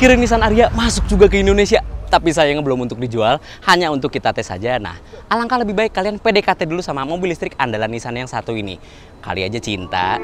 akhirnya Nissan Ariya masuk juga ke Indonesia. Tapi sayangnya belum untuk dijual, hanya untuk kita tes saja. Nah, alangkah lebih baik kalian PDKT dulu sama mobil listrik andalan Nissan yang satu ini. Kali aja cinta.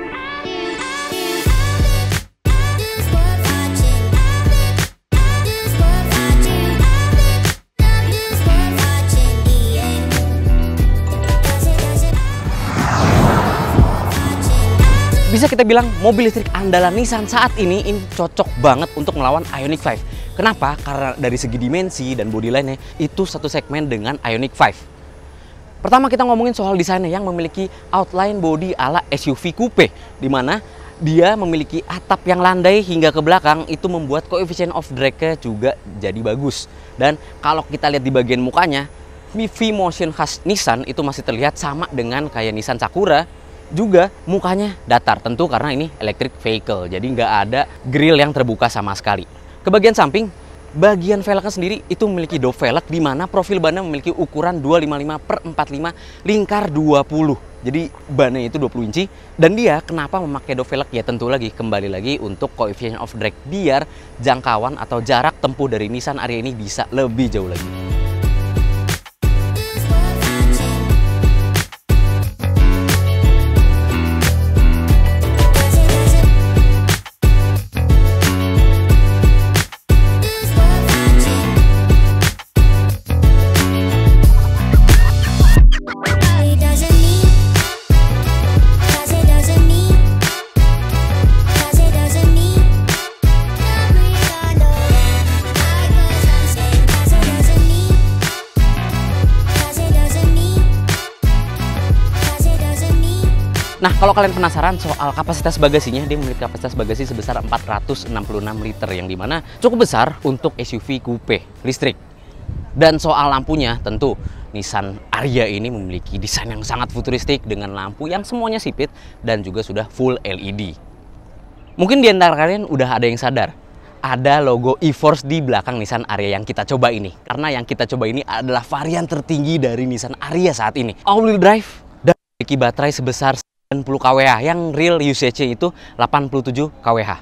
Bisa kita bilang mobil listrik andalan Nissan saat ini cocok banget untuk melawan Ioniq 5. Kenapa? Karena dari segi dimensi dan bodi lainnya itu satu segmen dengan Ioniq 5. Pertama kita ngomongin soal desainnya yang memiliki outline bodi ala SUV coupe, di mana dia memiliki atap yang landai hingga ke belakang, itu membuat coefficient of drag-nya juga jadi bagus. Dan kalau kita lihat di bagian mukanya, V-motion khas Nissan itu masih terlihat sama dengan kayak Nissan Sakura. Juga mukanya datar, tentu karena ini electric vehicle, jadi nggak ada grill yang terbuka sama sekali. Ke bagian samping, bagian velgnya sendiri itu memiliki dop velg, di mana profil bannya memiliki ukuran 255/45 lingkar 20. Jadi bannya itu 20 inci. Dan dia kenapa memakai dop velg? Ya tentu lagi kembali lagi untuk coefficient of drag, biar jangkauan atau jarak tempuh dari Nissan Ariya ini bisa lebih jauh lagi. Nah, kalau kalian penasaran soal kapasitas bagasinya, dia memiliki kapasitas bagasi sebesar 466 liter, yang dimana cukup besar untuk SUV coupe listrik. Dan soal lampunya, tentu Nissan Ariya ini memiliki desain yang sangat futuristik dengan lampu yang semuanya sipit dan juga sudah full LED. Mungkin di antara kalian udah ada yang sadar, ada logo e-Force di belakang Nissan Ariya yang kita coba ini. Karena yang kita coba ini adalah varian tertinggi dari Nissan Ariya saat ini. All-wheel drive dan memiliki baterai sebesar 90 kWh yang real usage-nya itu 87 kWh.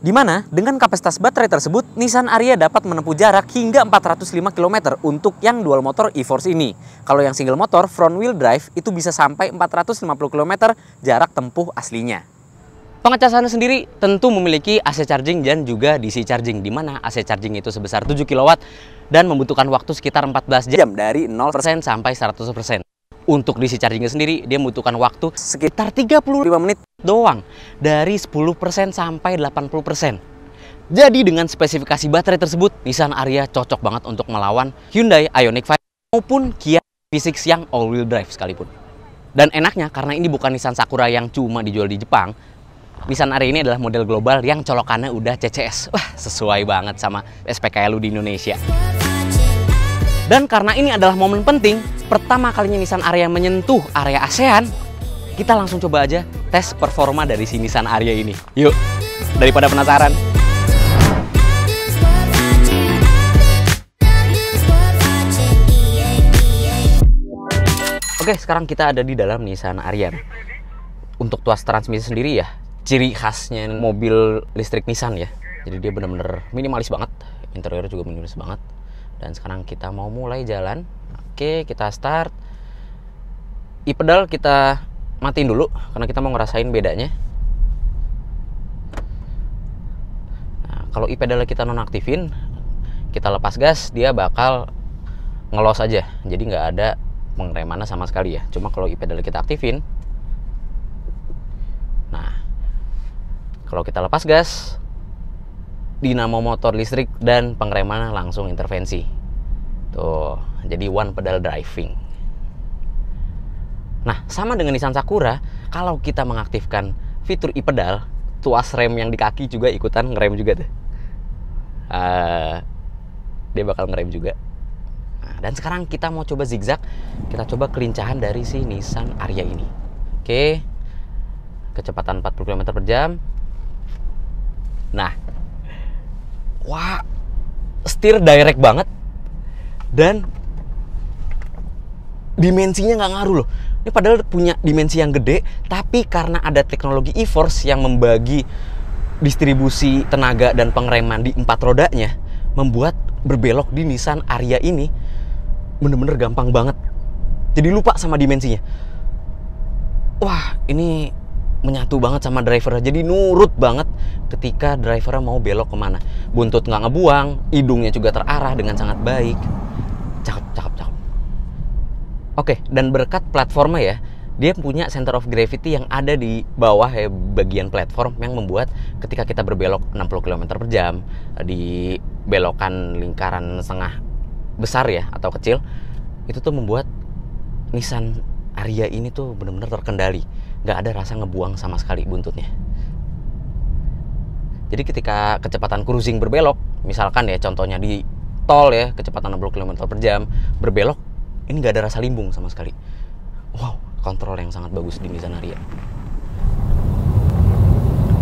Dimana dengan kapasitas baterai tersebut, Nissan Ariya dapat menempuh jarak hingga 405 km untuk yang dual motor e-Force ini. Kalau yang single motor front wheel drive itu bisa sampai 450 km jarak tempuh aslinya. Pengecasannya sendiri tentu memiliki AC charging dan juga DC charging, di mana AC charging itu sebesar 7 kW dan membutuhkan waktu sekitar 14 jam dari 0% sampai 100%. Untuk DC chargingnya sendiri, dia membutuhkan waktu sekitar 35 menit doang, dari 10% sampai 80%. Jadi dengan spesifikasi baterai tersebut, Nissan Ariya cocok banget untuk melawan Hyundai Ioniq 5 maupun Kia V6 yang all-wheel drive sekalipun. Dan enaknya, karena ini bukan Nissan Sakura yang cuma dijual di Jepang, Nissan Ariya ini adalah model global yang colokannya udah CCS. Wah, sesuai banget sama SPKLU di Indonesia. Dan karena ini adalah momen penting, pertama kalinya Nissan Ariya menyentuh area ASEAN, kita langsung coba aja tes performa dari si Nissan Ariya ini. Yuk, daripada penasaran. Oke, sekarang kita ada di dalam Nissan Ariya. Untuk tuas transmisi sendiri ya, ciri khasnya mobil listrik Nissan ya. Jadi dia bener-bener minimalis banget, interiornya juga minimalis banget. Dan sekarang kita mau mulai jalan. Oke, kita start. E-pedal kita matiin dulu karena kita mau ngerasain bedanya. Nah, kalau e-pedal kita nonaktifin, kita lepas gas, dia bakal ngelos aja. Jadi nggak ada pengeremannya sama sekali ya. Cuma kalau e-pedal kita aktifin, nah, kalau kita lepas gas, dinamo motor listrik dan pengeremannya langsung intervensi. Tuh, jadi one pedal driving. Nah, sama dengan Nissan Sakura, kalau kita mengaktifkan fitur e-pedal, tuas rem yang di kaki juga ikutan ngerem juga tuh. Dia bakal ngerem juga. Nah, dan sekarang kita mau coba zigzag. Kita coba kelincahan dari si Nissan Ariya ini. Oke, kecepatan 40 km per jam. Nah, wah, setir direct banget. Dan dimensinya nggak ngaruh loh. Ini padahal punya dimensi yang gede, tapi karena ada teknologi e-Force yang membagi distribusi tenaga dan pengereman di 4 rodanya membuat berbelok di Nissan Ariya ini bener-bener gampang banget. Jadi lupa sama dimensinya. Wah, ini menyatu banget sama driver. Jadi nurut banget ketika driver mau belok kemana. Buntut nggak ngebuang, hidungnya juga terarah dengan sangat baik. Cakep, cakep, cakep. Oke, dan berkat platformnya ya, dia punya center of gravity yang ada di bawah ya, bagian platform yang membuat ketika kita berbelok 60 km per jam di belokan lingkaran setengah besar ya atau kecil, itu tuh membuat Nissan Ariya ini tuh benar-benar terkendali, nggak ada rasa ngebuang sama sekali buntutnya. Jadi ketika kecepatan cruising berbelok, misalkan ya contohnya di tol ya, kecepatan 60 km per jam berbelok, ini nggak ada rasa limbung sama sekali. Wow, kontrol yang sangat bagus di Nissan Ariya.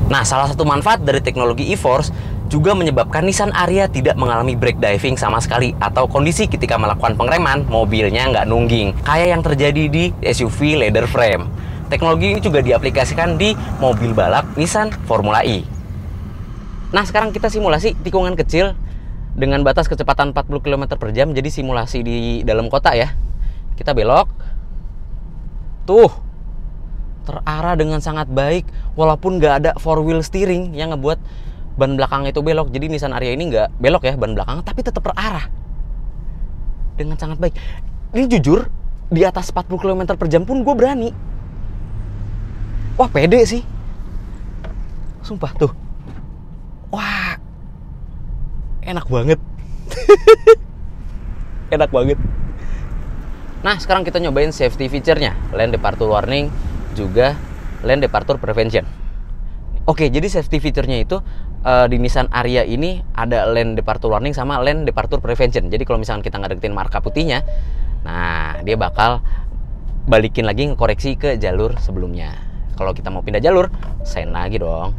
Nah, salah satu manfaat dari teknologi e-Force juga menyebabkan Nissan Ariya tidak mengalami brake diving sama sekali atau kondisi ketika melakukan pengereman mobilnya nggak nungging kayak yang terjadi di SUV leather frame. Teknologi ini juga diaplikasikan di mobil balap Nissan Formula E. Nah, sekarang kita simulasi tikungan kecil dengan batas kecepatan 40 km per jam. Jadi simulasi di dalam kota ya. Kita belok. Tuh, terarah dengan sangat baik walaupun nggak ada 4-wheel steering yang ngebuat ban belakang itu belok. Jadi Nissan Ariya ini nggak belok ya ban belakang, tapi tetap terarah dengan sangat baik. Ini jujur, di atas 40 km per jam pun gue berani. Wah, pede sih. Sumpah tuh. Wah, enak banget. Enak banget. Nah, sekarang kita nyobain safety feature-nya, lane departure warning, juga lane departure prevention. Oke, jadi safety feature-nya itu di Nissan Ariya ini ada lane departure warning sama lane departure prevention. Jadi kalau misalkan kita nggak deketin marka putihnya, nah dia bakal balikin lagi ngekoreksi ke jalur sebelumnya. Kalau kita mau pindah jalur, sign lagi dong.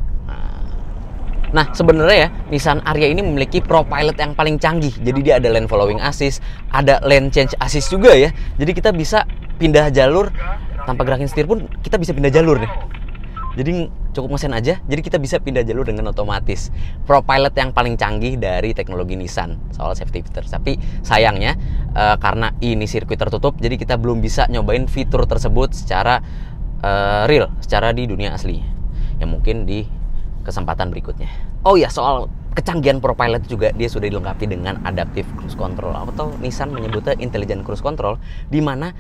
Nah, sebenarnya ya, Nissan Ariya ini memiliki ProPilot yang paling canggih. Jadi dia ada lane following assist, ada lane change assist juga ya. Jadi kita bisa pindah jalur tanpa gerakin setir pun kita bisa pindah jalur nih. Jadi cukup ngesen aja, jadi kita bisa pindah jalur dengan otomatis. ProPilot yang paling canggih dari teknologi Nissan soal safety feature. Tapi sayangnya karena ini sirkuit tertutup, jadi kita belum bisa nyobain fitur tersebut secara real, secara di dunia asli. Yang mungkin di kesempatan berikutnya. Oh ya, soal kecanggihan ProPilot juga dia sudah dilengkapi dengan adaptive cruise control atau Nissan menyebutnya intelligent cruise control, di mana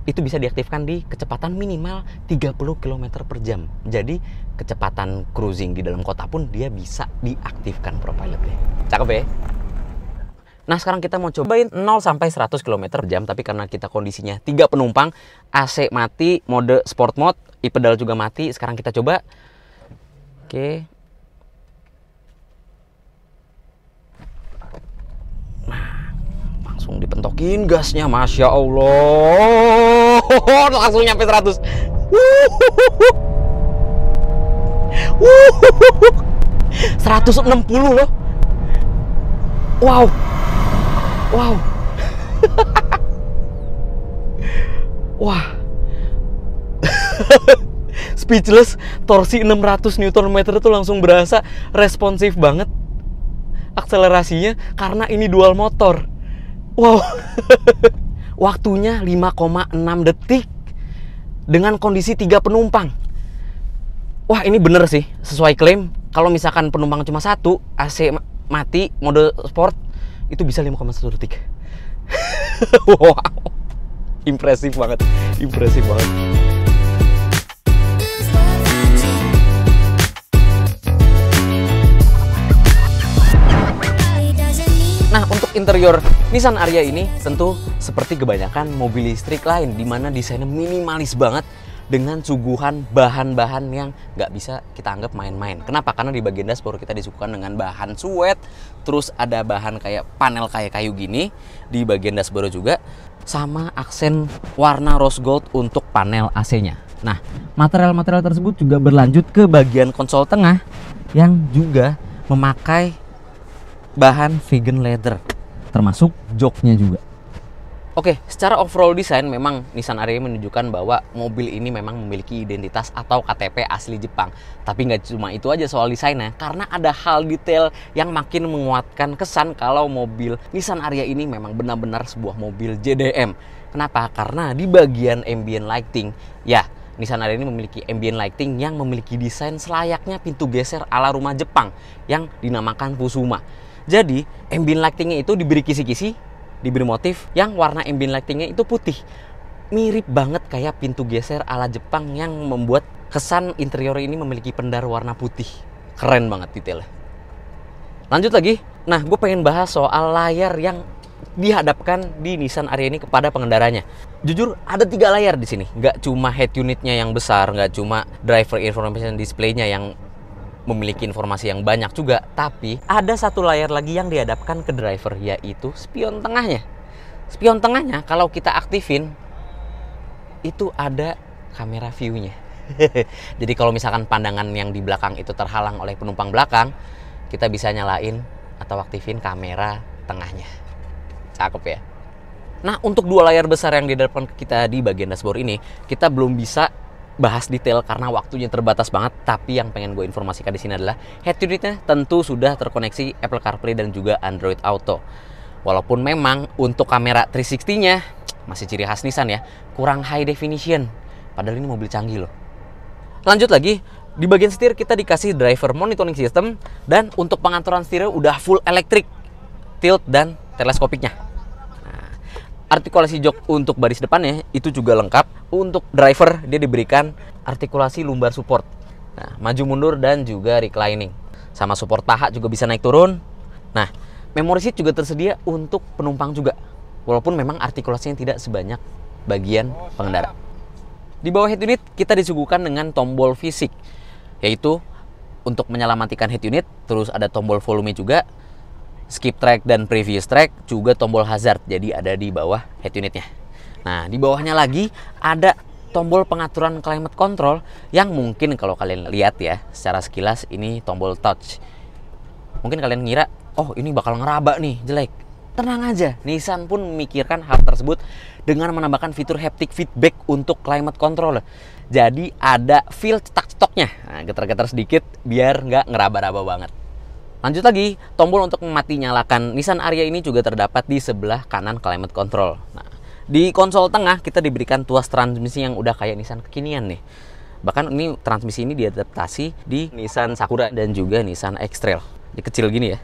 itu bisa diaktifkan di kecepatan minimal 30 km per jam. Jadi kecepatan cruising di dalam kota pun dia bisa diaktifkan ProPilotnya. Cakep ya? Nah, sekarang kita mau cobain 0 sampai 100 km per jam, tapi karena kita kondisinya 3 penumpang, AC mati, mode sport mode, e-pedal juga mati. Sekarang kita coba. Oke. Nah, langsung dipentokin gasnya, Masya Allah. Langsung nyampe 100. 160 loh. Wow. Wow. Wah. Speechless, torsi 600 Nm itu langsung berasa responsif banget akselerasinya karena ini dual motor. Wow. Waktunya 5,6 detik dengan kondisi 3 penumpang. Wah, ini bener sih sesuai klaim. Kalau misalkan penumpang cuma 1, AC mati, mode sport, itu bisa 5,1 detik. Wow. Impresif banget. Impresif banget. Nah, untuk interior Nissan Ariya ini tentu seperti kebanyakan mobil listrik lain, di mana desainnya minimalis banget dengan suguhan bahan-bahan yang nggak bisa kita anggap main-main. Kenapa? Karena di bagian dashboard kita disuguhkan dengan bahan suede, terus ada bahan kayak panel kayak kayu gini di bagian dashboard juga, sama aksen warna rose gold untuk panel AC-nya. Nah, material-material tersebut juga berlanjut ke bagian konsol tengah yang juga memakai bahan vegan leather, termasuk joknya juga. Oke, secara overall desain memang Nissan Ariya menunjukkan bahwa mobil ini memang memiliki identitas atau KTP asli Jepang. Tapi nggak cuma itu aja soal desainnya, karena ada hal detail yang makin menguatkan kesan kalau mobil Nissan Ariya ini memang benar-benar sebuah mobil JDM. Kenapa? Karena di bagian ambient lighting, ya Nissan Ariya ini memiliki ambient lighting yang memiliki desain selayaknya pintu geser ala rumah Jepang yang dinamakan Fusuma. Jadi ambient lightingnya itu diberi kisi-kisi, diberi motif yang warna ambient lightingnya itu putih, mirip banget kayak pintu geser ala Jepang yang membuat kesan interior ini memiliki pendar warna putih. Keren banget detailnya. Lanjut lagi, nah gue pengen bahas soal layar yang dihadapkan di Nissan Ariya ini kepada pengendaranya. Jujur ada 3 layar di sini, nggak cuma head unitnya yang besar, nggak cuma driver information display-nya yang memiliki informasi yang banyak juga, tapi ada satu layar lagi yang dihadapkan ke driver, yaitu spion tengahnya. Spion tengahnya kalau kita aktifin itu ada kamera view-nya. Jadi kalau misalkan pandangan yang di belakang itu terhalang oleh penumpang belakang, kita bisa nyalain atau aktifin kamera tengahnya. Cakep ya. Nah, untuk 2 layar besar yang dihadapkan ke kita di bagian dashboard ini, kita belum bisa bahas detail karena waktunya terbatas banget. Tapi yang pengen gue informasikan di sini adalah head unitnya tentu sudah terkoneksi Apple CarPlay dan juga Android Auto. Walaupun memang untuk kamera 360-nya masih ciri khas Nissan ya, kurang high definition. Padahal ini mobil canggih loh. Lanjut lagi, di bagian setir kita dikasih driver monitoring system, dan untuk pengaturan setirnya udah full elektrik, tilt dan teleskopiknya. Artikulasi jok untuk baris depannya itu juga lengkap. Untuk driver dia diberikan artikulasi lumbar support, nah, maju mundur dan juga reclining. Sama support paha juga bisa naik turun. Nah, memory seat juga tersedia untuk penumpang juga. Walaupun memang artikulasinya tidak sebanyak bagian pengendara. Di bawah head unit kita disuguhkan dengan tombol fisik, yaitu untuk menyelamatkan head unit. Terus ada tombol volume juga, skip track dan previous track, juga tombol hazard, jadi ada di bawah head unitnya. Nah, di bawahnya lagi ada tombol pengaturan climate control yang mungkin kalau kalian lihat ya secara sekilas ini tombol touch. Mungkin kalian ngira, oh ini bakal ngeraba nih, jelek. Tenang aja, Nissan pun memikirkan hal tersebut dengan menambahkan fitur haptic feedback untuk climate control. Jadi ada feel cetak-cetoknya, nah, getar-getar sedikit biar nggak ngeraba-raba banget. Lanjut lagi, tombol untuk mati nyalakan Nissan Ariya ini juga terdapat di sebelah kanan climate control. Nah, di konsol tengah kita diberikan tuas transmisi yang udah kayak Nissan kekinian nih. Bahkan ini transmisi ini diadaptasi di Nissan Sakura dan juga Nissan X-Trail. Dia kecil gini ya.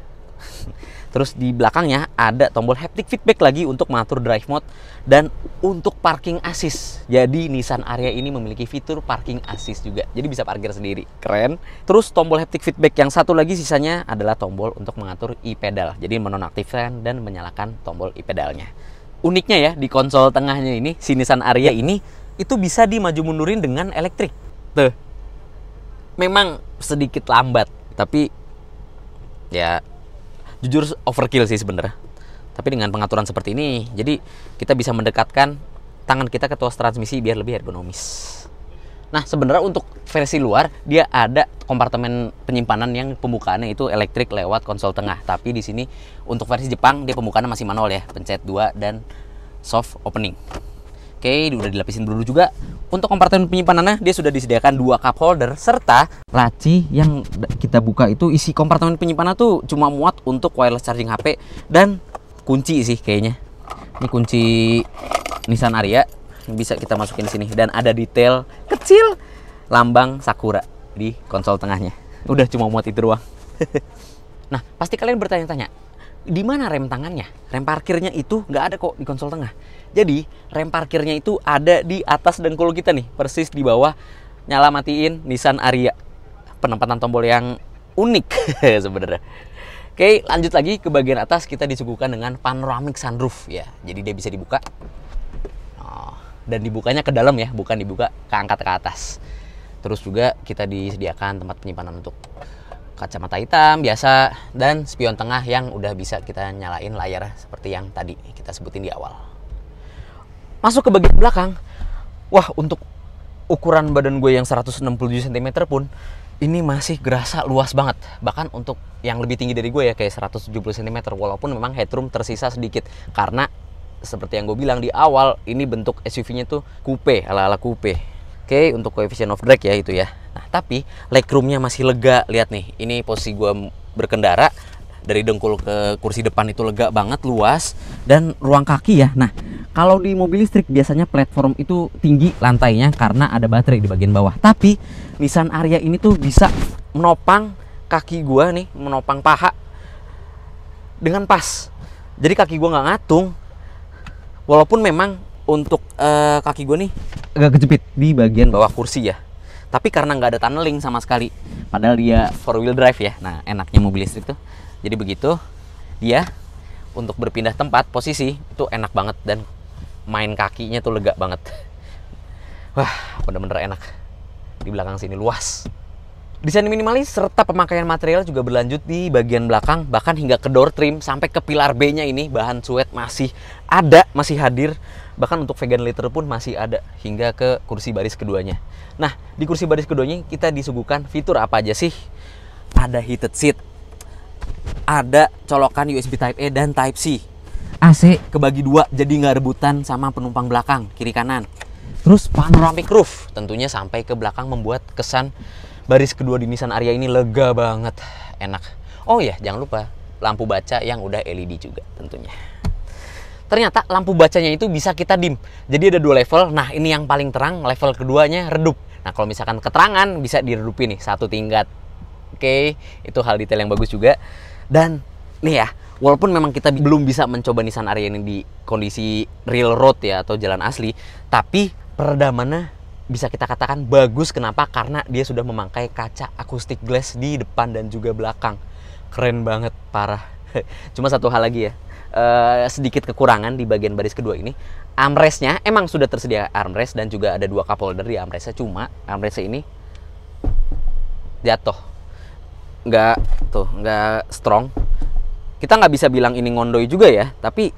Terus di belakangnya ada tombol haptic feedback lagi untuk mengatur drive mode dan untuk parking assist. Jadi Nissan Ariya ini memiliki fitur parking assist juga. Jadi bisa parkir sendiri. Keren. Terus tombol haptic feedback yang satu lagi sisanya adalah tombol untuk mengatur e-pedal. Jadi menonaktifkan dan menyalakan tombol e-pedalnya. Uniknya ya di konsol tengahnya ini, si Nissan Ariya ini itu bisa dimaju mundurin dengan elektrik. Tuh. Memang sedikit lambat, tapi ya jujur overkill sih sebenarnya. Tapi dengan pengaturan seperti ini, jadi kita bisa mendekatkan tangan kita ke tuas transmisi biar lebih ergonomis. Nah, sebenarnya untuk versi luar dia ada kompartemen penyimpanan yang pembukaannya itu elektrik lewat konsol tengah. Tapi di sini untuk versi Jepang dia pembukaannya masih manual ya, pencet 2 dan soft opening. Oke, udah dilapisin peluru juga. Untuk kompartemen penyimpanannya dia sudah disediakan 2 cup holder serta laci yang kita buka itu isi kompartemen penyimpanan tuh cuma muat untuk wireless charging HP dan kunci sih kayaknya. Ini kunci Nissan Ariya yang bisa kita masukin sini dan ada detail kecil lambang Sakura di konsol tengahnya. Udah cuma muat itu doang. Nah, pasti kalian bertanya-tanya, di mana rem tangannya? Rem parkirnya itu nggak ada kok di konsol tengah. Jadi rem parkirnya itu ada di atas dengkul kita nih, persis di bawah nyala matiin Nissan Ariya. Penempatan tombol yang unik sebenarnya. Oke, lanjut lagi ke bagian atas kita disuguhkan dengan panoramic sunroof ya. Jadi dia bisa dibuka. Dan dibukanya ke dalam ya, bukan dibuka keangkat ke atas. Terus juga kita disediakan tempat penyimpanan untuk kacamata hitam biasa dan spion tengah yang udah bisa kita nyalain layar seperti yang tadi kita sebutin di awal. Masuk ke bagian belakang. Wah, untuk ukuran badan gue yang 167 cm pun ini masih gerasa luas banget. Bahkan untuk yang lebih tinggi dari gue ya kayak 170 cm walaupun memang headroom tersisa sedikit karena seperti yang gue bilang di awal, ini bentuk SUV-nya tuh coupe, ala-ala coupe. Oke, untuk coefficient of drag ya itu ya. Nah, tapi legroomnya masih lega. Lihat nih, ini posisi gue berkendara dari dengkul ke kursi depan itu lega banget, luas, dan ruang kaki ya. Nah, kalau di mobil listrik biasanya platform itu tinggi lantainya karena ada baterai di bagian bawah. Tapi Nissan Ariya ini tuh bisa menopang kaki gue nih, menopang paha dengan pas. Jadi kaki gue nggak ngatung. Walaupun memang untuk kaki gue nih agak kejepit di bagian bawah kursi ya. Tapi karena nggak ada tunneling sama sekali. Padahal dia 4-wheel drive ya. Nah, enaknya mobil listrik tuh. Jadi begitu, dia untuk berpindah tempat, posisi, itu enak banget. Dan main kakinya tuh lega banget. Wah, bener-bener enak. Di belakang sini luas. Desain minimalis serta pemakaian material juga berlanjut di bagian belakang, bahkan hingga ke door trim sampai ke pilar B-nya ini bahan suede masih ada, masih hadir. Bahkan untuk vegan leather pun masih ada hingga ke kursi baris keduanya. Nah, di kursi baris keduanya kita disuguhkan fitur apa aja sih? Ada heated seat, ada colokan USB Type A dan Type C. AC kebagi dua, jadi nggak rebutan sama penumpang belakang, kiri kanan. Terus panoramic roof, tentunya sampai ke belakang membuat kesan baris kedua di Nissan Ariya ini lega banget, enak. Oh ya, jangan lupa lampu baca yang udah LED juga tentunya. Ternyata lampu bacanya itu bisa kita dim. Jadi ada 2 level. Nah, ini yang paling terang, level keduanya redup. Nah, kalau misalkan keterangan bisa diredupin nih 1 tingkat. Oke, itu hal detail yang bagus juga. Dan nih ya, walaupun memang kita belum bisa mencoba Nissan Ariya ini di kondisi real road ya atau jalan asli, tapi peredamannya bisa kita katakan bagus. Kenapa? Karena dia sudah memakai kaca acoustic glass di depan dan juga belakang. Keren banget, parah. Cuma satu hal lagi ya, sedikit kekurangan di bagian baris kedua ini. Armrestnya emang sudah tersedia armrest dan juga ada 2 cup holder di armrestnya. Cuma armrestnya ini jatuh, nggak strong. Kita nggak bisa bilang ini ngondoy juga ya, tapi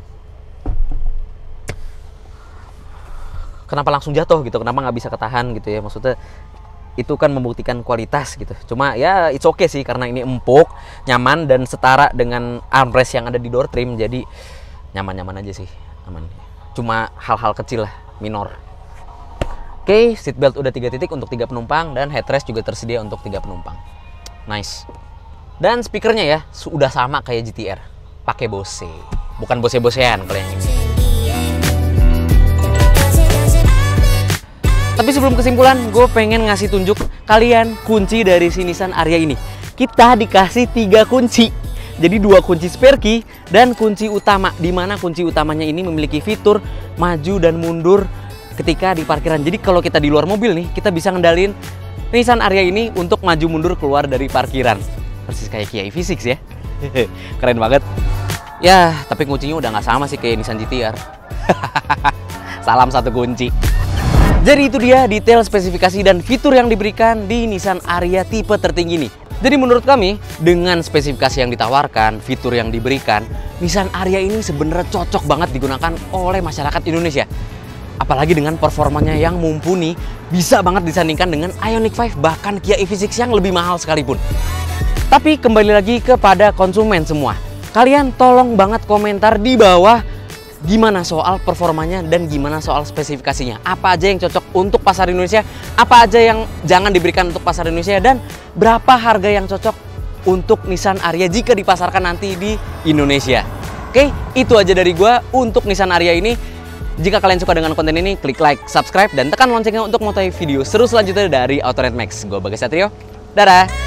kenapa langsung jatuh gitu, kenapa nggak bisa ketahan gitu ya, maksudnya itu kan membuktikan kualitas gitu. Cuma ya it's okay sih, karena ini empuk, nyaman, dan setara dengan armrest yang ada di door trim, jadi nyaman-nyaman aja sih, aman. Cuma hal-hal kecil lah, minor. Oke, seatbelt udah 3 titik untuk 3 penumpang, dan headrest juga tersedia untuk 3 penumpang. Nice. Dan speakernya ya, sudah sama kayak GTR, pakai Bose, bukan Bose-Bosean kalau yang ini. Tapi sebelum kesimpulan, gue pengen ngasih tunjuk kalian kunci dari si Nissan Ariya ini. Kita dikasih 3 kunci. Jadi 2 kunci spare key dan kunci utama. Dimana kunci utamanya ini memiliki fitur maju dan mundur ketika di parkiran. Jadi kalau kita di luar mobil nih, kita bisa ngendalin Nissan Ariya ini untuk maju mundur keluar dari parkiran. Persis kayak Kia EV6 ya. Keren banget. Ya, tapi kuncinya udah nggak sama sih kayak Nissan GTR. Salam 1 kunci. Jadi itu dia detail spesifikasi dan fitur yang diberikan di Nissan Ariya tipe tertinggi ini. Jadi menurut kami, dengan spesifikasi yang ditawarkan, fitur yang diberikan, Nissan Ariya ini sebenarnya cocok banget digunakan oleh masyarakat Indonesia. Apalagi dengan performanya yang mumpuni, bisa banget disandingkan dengan Ioniq 5, bahkan Kia EV6 yang lebih mahal sekalipun. Tapi kembali lagi kepada konsumen semua. Kalian tolong banget komentar di bawah gimana soal performanya dan gimana soal spesifikasinya. Apa aja yang cocok untuk pasar Indonesia, apa aja yang jangan diberikan untuk pasar Indonesia, dan berapa harga yang cocok untuk Nissan Ariya jika dipasarkan nanti di Indonesia. Oke, itu aja dari gua untuk Nissan Ariya ini. Jika kalian suka dengan konten ini, klik like, subscribe, dan tekan loncengnya untuk mengetahui video seru selanjutnya dari Autonet Max. Gua Bagas Satrio, dadah!